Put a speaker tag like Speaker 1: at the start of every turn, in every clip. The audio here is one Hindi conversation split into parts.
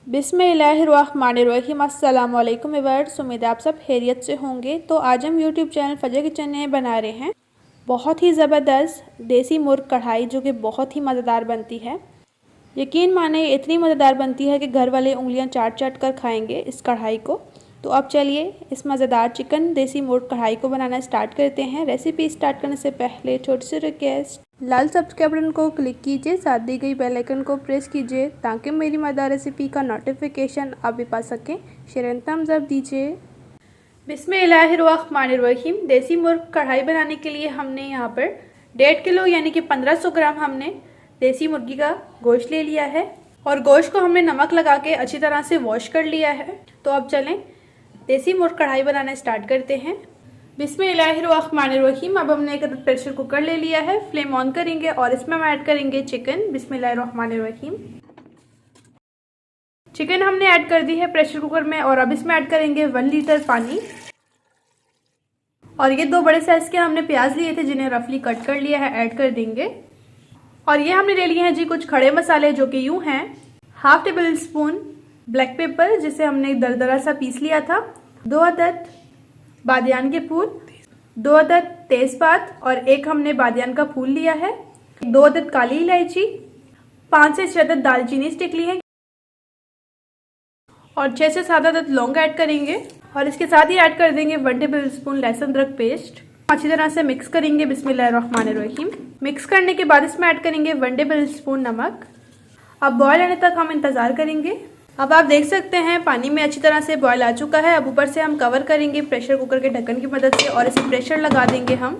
Speaker 1: बिस्मिल्लाहिर्रहमानिर्रहीम। अस्सलाम वालेकुम व्यूअर्स, उम्मीद है आप सब खैरियत से होंगे। तो आज हम यूट्यूब चैनल फजर किचन में बना रहे हैं बहुत ही ज़बरदस्त देसी मुर्ग कढ़ाई, जो कि बहुत ही मज़ेदार बनती है। यकीन माने इतनी मज़ेदार बनती है कि घर वाले उंगलियां चाट चाट कर खाएंगे इस कढ़ाई को। तो अब चलिए इस मज़ेदार चिकन देसी मुर्ग कढ़ाई को बनाना स्टार्ट करते हैं। रेसिपी स्टार्ट करने से पहले छोटी सी रिक्वेस्ट, लाल सब्सक्राइब बटन को क्लिक कीजिए, साथ दी गई बेल आइकन को प्रेस कीजिए ताकि मेरी मज़ेदार रेसिपी का नोटिफिकेशन आप भी पा सकें। शेयर एंड थम्स अप दीजिए। बिस्मिल्लाहिर्रहमानिर्रहीम। देसी मुर्ग कढ़ाई बनाने के लिए हमने यहाँ पर 1.5 किलो यानी कि 1500 ग्राम हमने देसी मुर्गी का गोश्त ले लिया है और गोश्त को हमने नमक लगा के अच्छी तरह से वॉश कर लिया है। तो अब चलें देसी मुर्ग कढ़ाई बनाना स्टार्ट करते हैं। बिस्मिल्लाहिर्रहमानिर्रहीम। अब हमने एक प्रेशर कुकर ले लिया है, फ्लेम ऑन करेंगे और इसमें हम ऐड करेंगे चिकन। बिस्मिल्लाहिर्रहमानिर्रहीम। चिकन हमने ऐड कर दी है प्रेशर कुकर में और अब इसमें ऐड करेंगे 1 लीटर पानी। और ये 2 बड़े साइज के हमने प्याज लिए थे जिन्हें रफली कट कर लिया है, ऐड कर देंगे। और ये हमने ले लिए हैं जी कुछ खड़े मसाले, जो कि यूं हैं: 1/2 टेबल स्पून ब्लैक पेपर जिसे हमने दरदरा सा पीस लिया था, 2 अदद बादियान के फूल, 2 अदद तेजपात और 1 हमने बादियान का फूल लिया है, 2 अदद काली इलायची, 5 से 6 अदद दालचीनी स्टिक ली है और 6 से 7 अदद लौंग ऐड करेंगे। और इसके साथ ही ऐड कर देंगे 1 टेबल स्पून लहसुन अदरक पेस्ट। अच्छी तरह से मिक्स करेंगे। बिस्मिल्लाहिर्रहमानिर्रहीम। मिक्स करने के बाद इसमें ऐड करेंगे 1 टेबल स्पून नमक। अब बॉयल आने तक हम इंतजार करेंगे। अब आप देख सकते हैं पानी में अच्छी तरह से बॉयल आ चुका है। अब ऊपर से हम कवर करेंगे प्रेशर कुकर के ढक्कन की मदद से और इसे प्रेशर लगा देंगे हम।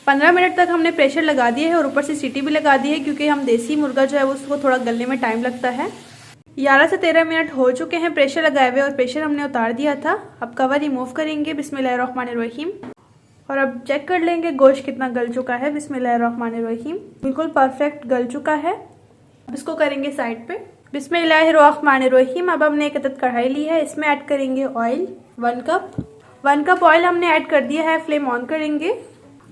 Speaker 1: 15 मिनट तक हमने प्रेशर लगा दिए है और ऊपर से सीटी भी लगा दी है, क्योंकि हम देसी मुर्गा जो है उसको थोड़ा गलने में टाइम लगता है। 11 से 13 मिनट हो चुके हैं प्रेशर लगाए हुए और प्रेशर हमने उतार दिया था। अब कवर रिमूव करेंगे। बिस्मिल्लाहिर्रहमानिर्रहीम। और अब चेक कर लेंगे गोश्त कितना गल चुका है। बिस्मिल्लाहिर्रहमानिर्रहीम। बिल्कुल परफेक्ट गल चुका है। अब इसको करेंगे साइड पे। बिस्मिल्लाहिर्रहमानिर्रहीम। अब हमने एक अदद कढ़ाई ली है, इसमें ऐड करेंगे ऑयल 1 कप ऑयल हमने ऐड कर दिया है। फ्लेम ऑन करेंगे।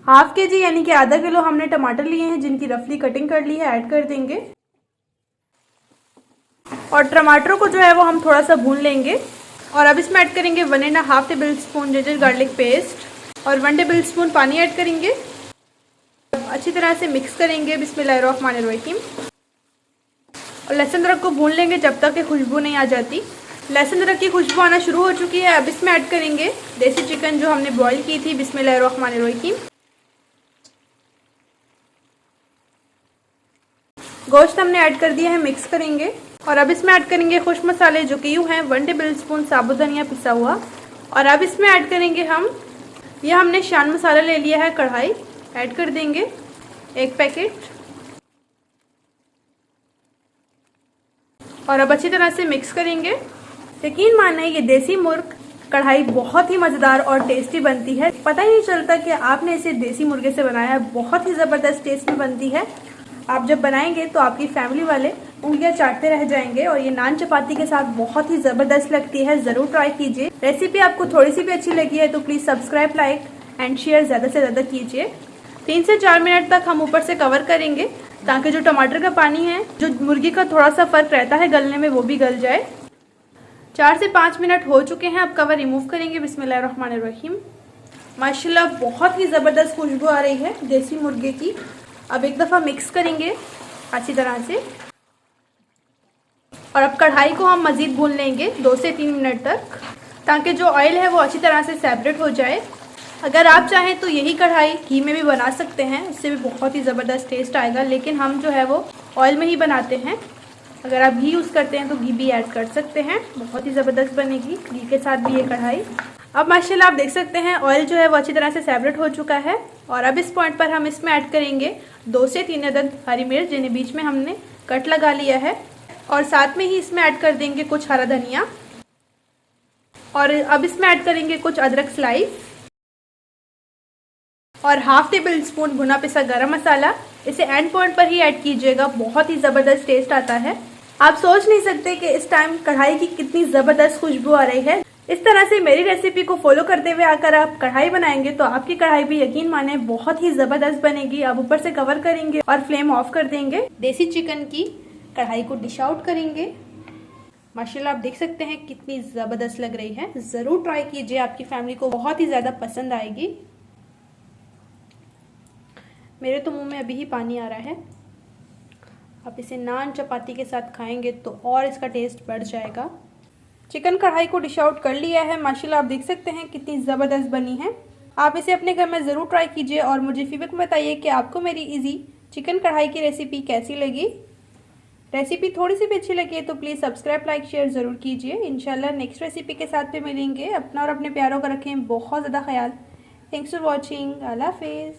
Speaker 1: 1/2 kg यानी कि आधा किलो हमने टमाटर लिए हैं जिनकी रफली कटिंग कर ली है, ऐड कर देंगे। और टमाटरों को जो है वो हम थोड़ा सा भून लेंगे। और अब इसमें ऐड करेंगे 1.5 table spoon ginger garlic paste और 1 टेबल स्पून पानी ऐड करेंगे। अच्छी तरह से मिक्स करेंगे। बिस्मिल्लाहिर्रहमानिर्रहीम। और लहसुन अदरक को भून लेंगे जब तक कि खुशबू नहीं आ जाती। लहसुन अदरक की खुशबू आना शुरू हो चुकी है। अब इसमें ऐड करेंगे देसी चिकन जो हमने बॉईल की थी। बिस्मिल्लाहिर्रहमानिर्रहीम। गोश्त हमने ऐड कर दिया है, मिक्स करेंगे। और अब इसमें ऐड करेंगे खुश्क मसाले, जो कि यूँ हैं 1 टेबल स्पून साबुत धनिया पिसा हुआ। और अब इसमें ऐड करेंगे हम, यह हमने शान मसाला ले लिया है कढ़ाई, ऐड कर देंगे 1 पैकेट। और अब अच्छी तरह से मिक्स करेंगे। यकीन माने ये देसी मुर्ग कढ़ाई बहुत ही मज़ेदार और टेस्टी बनती है। पता ही नहीं चलता कि आपने इसे देसी मुर्गे से बनाया है। बहुत ही ज़बरदस्त टेस्ट में बनती है। आप जब बनाएंगे तो आपकी फैमिली वाले उंगलियां चाटते रह जाएंगे और ये नान चपाती के साथ बहुत ही ज़बरदस्त लगती है। ज़रूर ट्राई कीजिए। रेसिपी आपको थोड़ी सी भी अच्छी लगी है तो please subscribe, like and share ज़्यादा से ज़्यादा कीजिए। 3 से 4 मिनट तक हम ऊपर से कवर करेंगे ताकि जो टमाटर का पानी है, जो मुर्गी का थोड़ा सा फ़र्क रहता है गलने में, वो भी गल जाए। 4 से 5 मिनट हो चुके हैं। अब कवर रिमूव करेंगे। बिस्मिल्लाहिर्रहमानिर्रहीम। माशाल्लाह बहुत ही ज़बरदस्त खुशबू आ रही है देसी मुर्गे की। अब एक दफ़ा मिक्स करेंगे अच्छी तरह से। और अब कढ़ाई को हम मज़ीद भून लेंगे 2 से 3 मिनट तक, ताकि जो ऑयल है वो अच्छी तरह से सेपरेट हो जाए। अगर आप चाहें तो यही कढ़ाई घी में भी बना सकते हैं, उससे भी बहुत ही ज़बरदस्त टेस्ट आएगा, लेकिन हम जो है वो ऑयल में ही बनाते हैं। अगर आप घी यूज़ करते हैं तो घी भी ऐड कर सकते हैं, बहुत ही ज़बरदस्त बनेगी घी के साथ भी ये कढ़ाई। अब माशाल्लाह आप देख सकते हैं ऑयल जो है वो अच्छी तरह से सेपरेट हो चुका है। और अब इस पॉइंट पर हम इसमें ऐड करेंगे 2 से 3 अदद हरी मिर्च जिन्हें बीच में हमने कट लगा लिया है। और साथ में ही इसमें ऐड कर देंगे कुछ हरा धनिया। और अब इसमें ऐड करेंगे कुछ अदरक स्लाइस और 1/2 टेबल स्पून भुना पिसा गरम मसाला। इसे एंड पॉइंट पर ही ऐड कीजिएगा, बहुत ही ज़बरदस्त टेस्ट आता है। आप सोच नहीं सकते कि इस टाइम कढ़ाई की कितनी ज़बरदस्त खुशबू आ रही है। इस तरह से मेरी रेसिपी को फॉलो करते हुए अगर आप कढ़ाई बनाएंगे तो आपकी कढ़ाई भी यकीन माने बहुत ही ज़बरदस्त बनेगी। अब ऊपर से कवर करेंगे और फ्लेम ऑफ कर देंगे। देसी चिकन की कढ़ाई को डिश आउट करेंगे। माशाल्लाह आप देख सकते हैं कितनी ज़बरदस्त लग रही है। ज़रूर ट्राई कीजिए, आपकी फैमिली को बहुत ही ज़्यादा पसंद आएगी। मेरे तो मुंह में अभी ही पानी आ रहा है। आप इसे नान चपाती के साथ खाएंगे तो और इसका टेस्ट बढ़ जाएगा। चिकन कढ़ाई को डिश आउट कर लिया है। माशाल्लाह आप देख सकते हैं कितनी ज़बरदस्त बनी है। आप इसे अपने घर में ज़रूर ट्राई कीजिए और मुझे फीडबैक में बताइए कि आपको मेरी इजी चिकन कढ़ाई की रेसिपी कैसी लगी। रेसिपी थोड़ी सी भी अच्छी लगी तो प्लीज़ सब्सक्राइब, लाइक, शेयर ज़रूर कीजिए। इंशाल्लाह नेक्स्ट रेसिपी के साथ पे मिलेंगे। अपना और अपने प्यारों का रखें बहुत ज़्यादा ख्याल। Thanks for watching. अल्लाह हाफिज़।